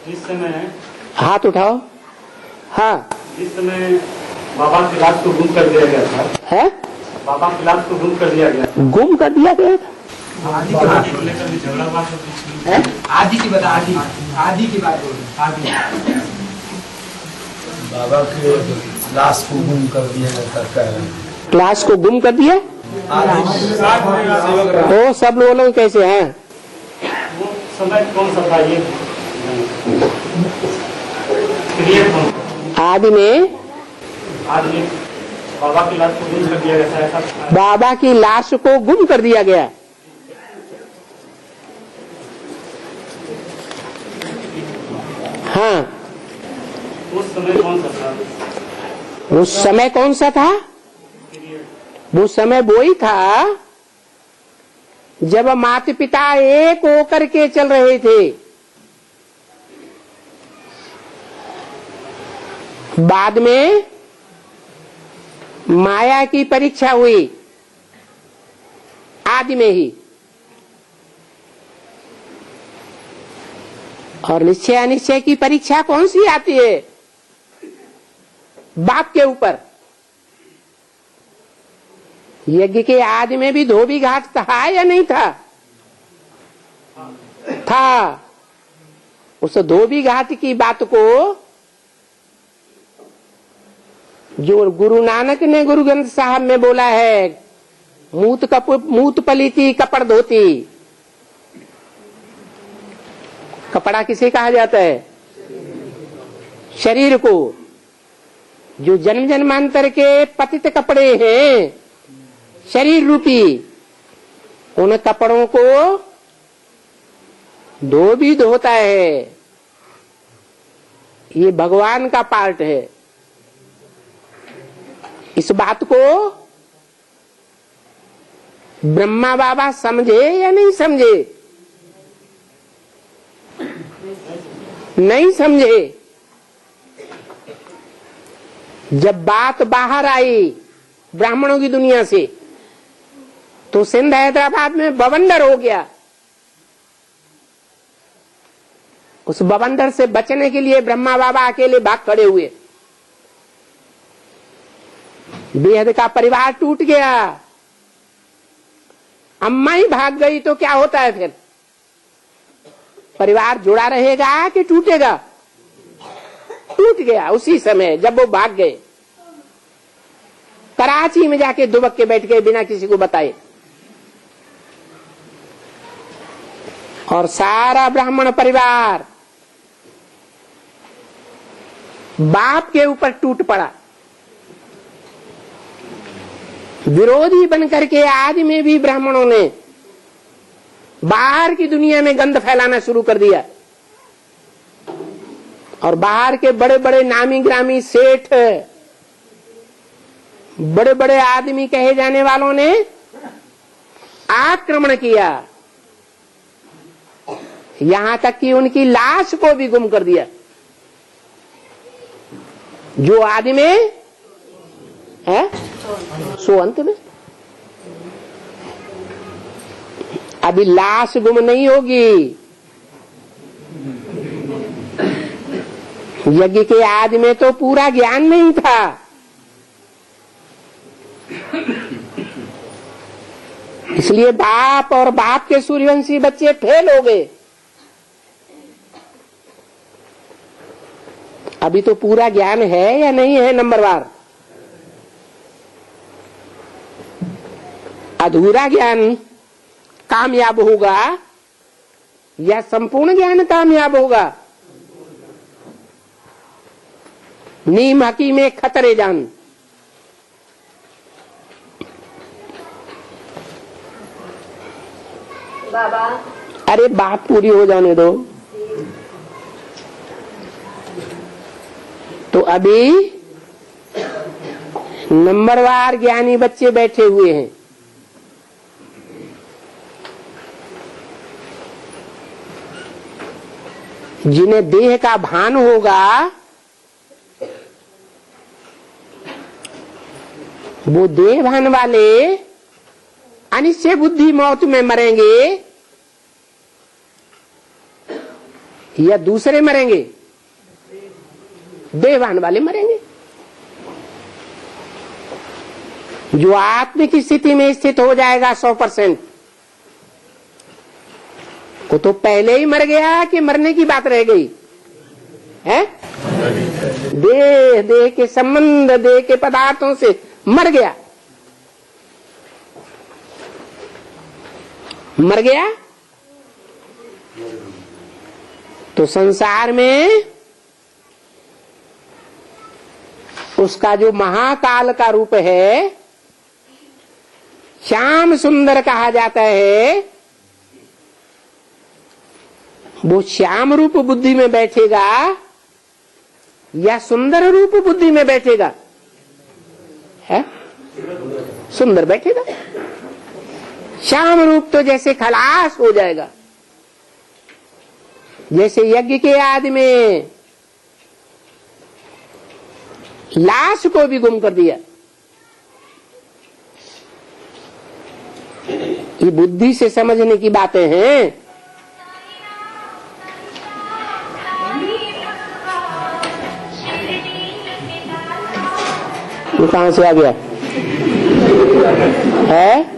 जिस समय हाथ उठाओ। हाँ, जिस समय बाबा की लाश को गुम कर दिया गया था। है बाबा की लाश को गुम कर दिया गया था। गुम कर दिया गया था। आदि की बात को लेकर भी झगड़ा हुआ था। आदि की बता, आदि की बात बोलो। आदि बाबा के लाश को गुम कर दिया जाता कह रहे हैं। लाश को गुम कर दिया। ओ सब लोग कैसे हैं? वो समय कौन सा था ये? क्रिएट कौन? आदि में बाबा की लाश को गुम कर दिया गया था। ऐसा बाबा की लाश को गुम कर दिया गया। हाँ, उस समय कौन सा था? उस समय कौन सा था? वो समय वो ही था जब माता पिता एक होकर के चल रहे थे। बाद में माया की परीक्षा हुई आदि में ही, और निश्चय अनिश्चय की परीक्षा कौन सी आती है? बाप के ऊपर। यज्ञ के आदि में भी धोबी घाट था या नहीं था? था। उस धोबी घाट की बात को जो गुरु नानक ने गुरु ग्रंथ साहब में बोला है, मूत पलीती कपड़ धोती। कपड़ा किसे कहा जाता है? शरीर को। जो जन्म जन्मांतर के पतित कपड़े हैं शरीर रूपी, उन कपड़ों को धो भी धोता है। ये भगवान का पार्ट है। इस बात को ब्रह्मा बाबा समझे या नहीं समझे? नहीं समझे। जब बात बाहर आई ब्राह्मणों की दुनिया से, तो सिंध हैदराबाद में बवंडर हो गया। उस बवंडर से बचने के लिए ब्रह्मा बाबा अकेले भाग खड़े हुए। बेहद का परिवार टूट गया। अम्मा ही भाग गई तो क्या होता है फिर? परिवार जुड़ा रहेगा कि टूटेगा? टूट गया उसी समय जब वो भाग गए। कराची में जाके दुबक के बैठ गए बिना किसी को बताए। और सारा ब्राह्मण परिवार बाप के ऊपर टूट पड़ा। विरोधी बनकर के आज में भी ब्राह्मणों ने बाहर की दुनिया में गंध फैलाना शुरू कर दिया। और बाहर के बड़े बड़े नामी ग्रामी सेठ, बड़े बड़े आदमी कहे जाने वालों ने आक्रमण किया। यहां तक कि उनकी लाश को भी गुम कर दिया। जो आदमी है सो अंत में। अभी लाश गुम नहीं होगी। यज्ञ के आदि में तो पूरा ज्ञान नहीं था। इसलिए बाप और बाप के सूर्यवंशी बच्चे फेल हो गए। अभी तो पूरा ज्ञान है या नहीं है? नंबरवार अधूरा ज्ञान कामयाब होगा या संपूर्ण ज्ञान कामयाब होगा? नीम हकीमे खतरे जान। बाबा, अरे बात पूरी हो जाने दो। तो अभी नंबरवार ज्ञानी बच्चे बैठे हुए हैं। जिन्हें देह का भान होगा वो देह भान वाले अनिश्चय बुद्धि मौत में मरेंगे। या दूसरे मरेंगे? देहवान वाले मरेंगे। जो आत्मिक स्थिति में स्थित हो जाएगा 100%, वो तो पहले ही मर गया कि मरने की बात रह गई है? देह के संबंध, देह के पदार्थों से मर गया। मर गया तो संसार में उसका जो महाकाल का रूप है, श्याम सुंदर कहा जाता है, वो श्याम रूप बुद्धि में बैठेगा या सुंदर रूप बुद्धि में बैठेगा? है सुंदर बैठेगा। श्याम रूप तो जैसे खलास हो जाएगा, जैसे यज्ञ के आदि में लाश को भी गुम कर दिया। ये बुद्धि से समझने की बातें हैं। ये कहां से आ गया है?